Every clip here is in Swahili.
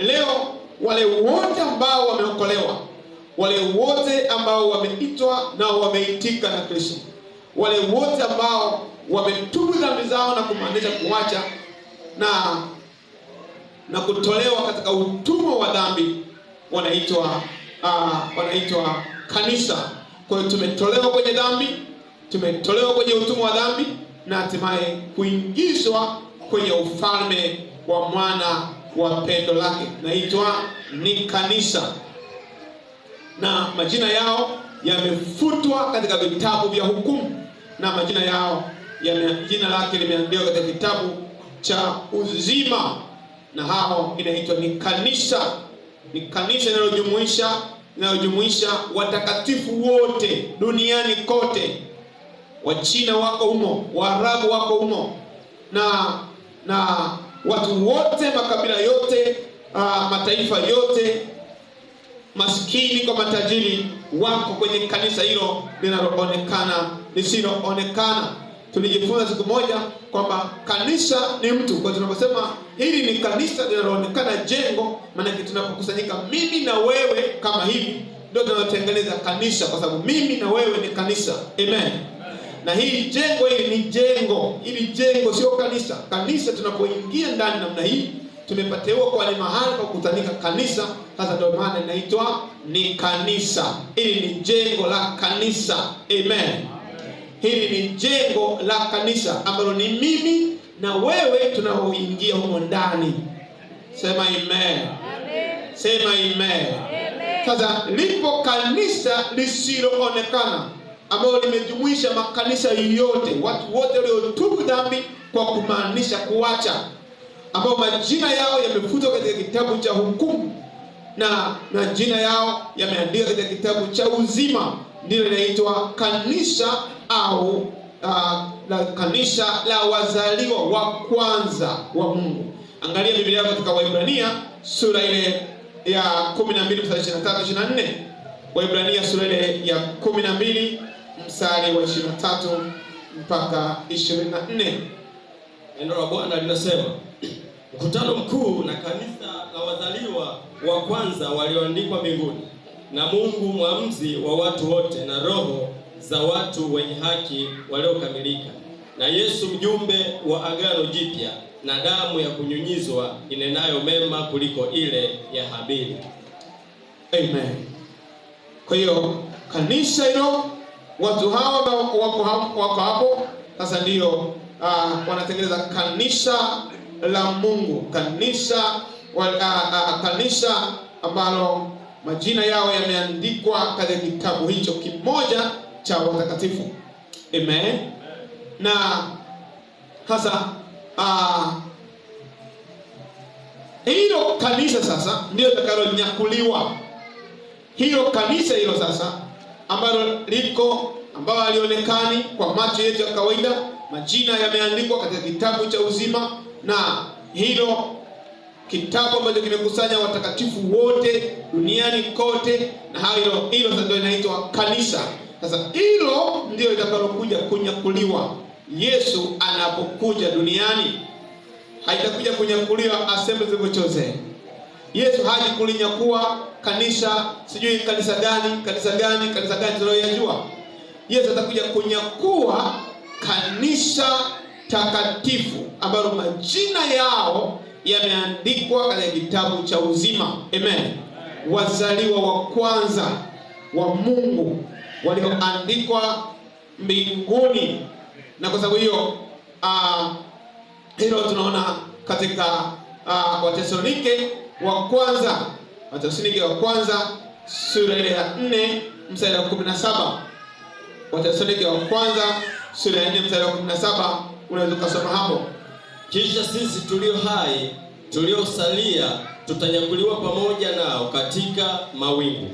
leo wale wote ambao wameokolewa, wale wote ambao wameitwa na wameitika na Kristo, wale wote ambao wametubu dhambi zao na kumaanisha kuacha na kutolewa katika utumwa wa dhambi, wanaitwa kanisa. Kwa hiyo tumetolewa kwenye dhambi, tumetolewa kwenye utumwa wa dhambi, na hatimaye kuingizwa kwenye ufalme wa mwana wa pendo lake, naitwa ni kanisa. Na majina yao yamefutwa katika vitabu vya hukumu, na majina yao jina lake limeandikwa katika kitabu cha uzima, na hao inaitwa ni kanisa. Ni kanisa linalojumuisha watakatifu wote duniani kote. Wachina wako humo, Waarabu wako humo, na watu wote, makabila yote, mataifa yote, maskini kwa matajiri, wako kwenye kanisa hilo linaloonekana lisiloonekana. Tulijifunza siku moja kwamba kanisa ni mtu. Kwa tunaposema hili ni kanisa linaloonekana jengo, maana tunapokusanyika mimi na wewe kama hivi, ndio tunatengeneza kanisa, kwa sababu mimi na wewe ni kanisa. Amen. Na hili jengo ni jengo. Hili jengo sio kanisa. Kanisa tunapoingia ndani namna hii, tumepatiwa kwa ni mahali pa kukutanika kanisa. Sasa ndio maana inaitwa ni kanisa. Hili ni jengo la kanisa. Amen. Hili ni jengo la kanisa ambalo ni mimi na wewe tunaoingia humo ndani. Sema amen. Sema amen. Sasa lipo kanisa lisiloonekana ambalo limejumuisha makanisa yote, watu wote waliotubu dhambi kwa kumaanisha kuacha, ambao majina yao yamefutwa katika kitabu cha hukumu, na jina yao yameandikwa katika kitabu cha uzima. Ndilo linaitwa kanisa au kanisa la wazaliwa wa kwanza wa Mungu. Angalia Biblia yako katika Waebrania sura ile ya 12 mstari 23-24. Waebrania sura ile ya 12 mstari wa 23 mpaka 24. Neno la Bwana linasema, mkutano mkuu na kanisa la wazaliwa wa kwanza walioandikwa mbinguni, na Mungu mwamuzi wa watu wote, na roho za watu wenye haki waliokamilika, na Yesu mjumbe wa agano jipya, na damu ya kunyunyizwa inenayo mema kuliko ile ya Habili. Amen. Kwa hiyo kanisa hilo, watu hawa wako hapo sasa, ndio wanatengeneza kanisa la Mungu, kanisa ambalo majina yao yameandikwa katika kitabu hicho kimoja cha watakatifu. Amen. Na sasa hilo kanisa sasa ndio litakalonyakuliwa. Hilo kanisa hilo sasa ambalo halionekani kwa macho yetu ya kawaida, majina yameandikwa katika kitabu cha uzima, na hilo kitabu ambacho kimekusanya watakatifu wote duniani kote, na hilo sasa ndio inaitwa kanisa. Sasa hilo ndio litakalokuja kunyakuliwa Yesu anapokuja duniani. Haitakuja kunyakuliwa Assemblies of God. Yesu haji kulinyakua kanisa, sijui kanisa gani tunayojua. Yesu atakuja kunyakua kanisa takatifu ambalo majina yao yameandikwa katika kitabu cha uzima. Amen. Wazaliwa wa kwanza wa Mungu walioandikwa mbinguni. Na kwa sababu hiyo hilo tunaona katika Wathesalonike wa kwanza sura ya 4 mstari wa 17. Wathesalonike wa kwanza sura ya 4 mstari wa 17, unaweza kusoma hapo. Kisha sisi tulio hai tuliosalia tutanyakuliwa pamoja nao katika mawingu,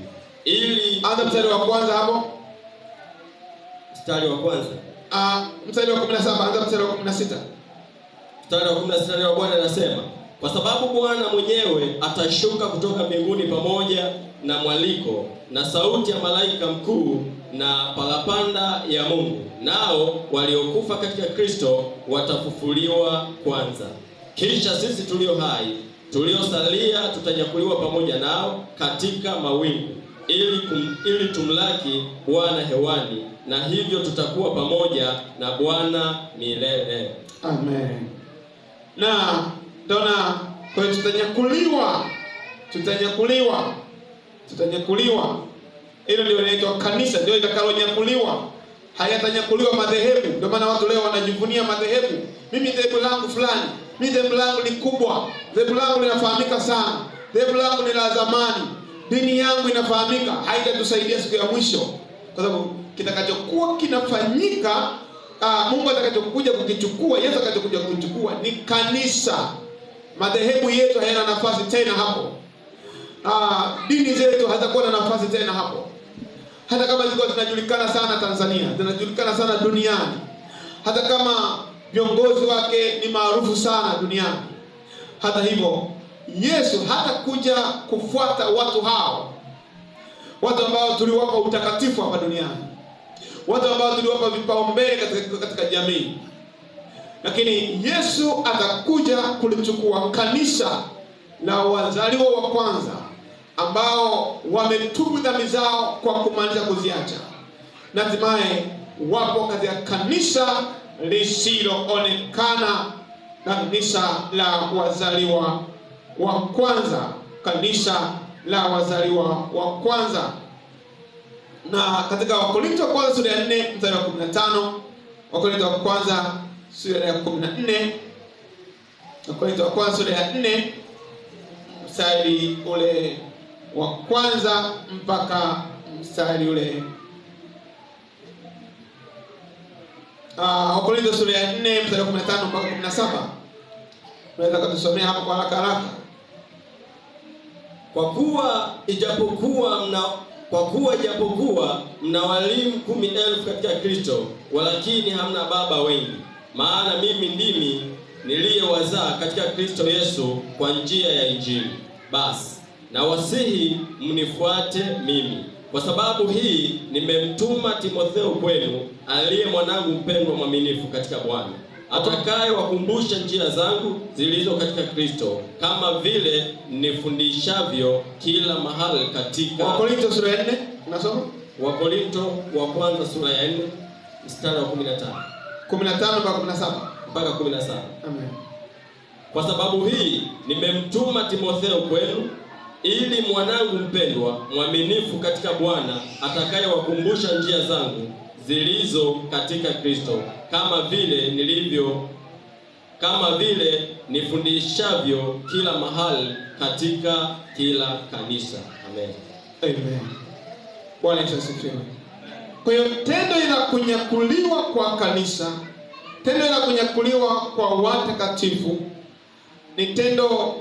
ili anza mstari wa kwanza hapo. Mstari wa kwanza. Mstari wa 17, anza mstari wa 16. Mstari wa 16 wa Bwana anasema, kwa sababu Bwana mwenyewe atashuka kutoka mbinguni pamoja na mwaliko na sauti ya malaika mkuu na parapanda ya Mungu, nao waliokufa katika Kristo watafufuliwa kwanza. Kisha sisi tulio hai tuliosalia tutanyakuliwa pamoja nao katika mawingu ili tumlaki Bwana hewani, na hivyo tutakuwa pamoja na Bwana milele. Amen. Na dona kwa tutanyakuliwa. Hilo ndio linaitwa kanisa, ndio litakalonyakuliwa. Hayatanyakuliwa madhehebu. Ndio maana watu leo wanajivunia madhehebu. Mimi dhehebu langu fulani, mimi dhehebu langu ni kubwa, dhehebu langu linafahamika sana, dhehebu langu ni la zamani, dini yangu inafahamika. Haitatusaidia siku ya mwisho, kwa sababu kitakachokuwa kinafanyika, Mungu atakachokuja kukichukua, Yesu atakachokuja kuchukua ni kanisa. Madhehebu yetu hayana nafasi tena hapo. Dini zetu hazitakuwa na nafasi tena hapo. Hata kama zilikuwa zinajulikana sana Tanzania, zinajulikana sana duniani, hata kama viongozi wake ni maarufu sana duniani, hata hivyo Yesu hatakuja kufuata watu hao, watu ambao tuliwapa utakatifu hapa duniani, watu ambao tuliwapa vipaumbele katika jamii. Lakini Yesu atakuja kulichukua kanisa la wazaliwa wa kwanza ambao wametubu dhambi zao kwa kumaliza kuziacha, na hatimaye wapo katika kanisa lisiloonekana, kanisa la wazaliwa wa kwanza, kanisa la wazaliwa wa kwanza. Na katika Wakorintho wa kwanza sura ya 4 mstari wa 15, Wakorintho wa kwanza sura ya 14, Wakorintho wa kwanza sura ya 4 mstari ule wa kwanza mpaka mstari ule Wakorintho sura ya 4 mstari wa 15 mpaka 17. Unaweza kutusomea hapo kwa haraka? Kwa kuwa ijapokuwa mna walimu 10,000 katika Kristo, walakini hamna baba wengi. Maana mimi ndimi niliyewazaa katika Kristo Yesu kwa njia ya Injili. Basi na wasihi mnifuate mimi. Kwa sababu hii nimemtuma Timotheo kwenu, aliye mwanangu mpendwa mwaminifu katika Bwana, atakaye wakumbusha njia zangu zilizo katika Kristo, kama vile nifundishavyo kila mahali katika. Wakorintho sura ya 4 unasoma? Wakorintho wa kwanza sura ya 4 mstari wa 15 mpaka 17. Amen. Kwa sababu hii nimemtuma Timotheo kwenu, ili mwanangu mpendwa mwaminifu katika Bwana, atakaye wakumbusha njia zangu zilizo katika Kristo, kama vile nifundishavyo kila mahali katika kila kanisa. Amen. Amen. Bwana asifiwe. Kwa hiyo tendo la kunyakuliwa kwa kanisa, tendo la kunyakuliwa kwa watakatifu ni tendo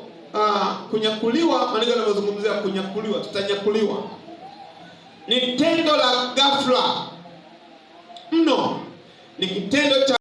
kunyakuliwa. Maana yanazungumzia kunyakuliwa, tutanyakuliwa, ni tendo la ghafla mno, ni kitendo cha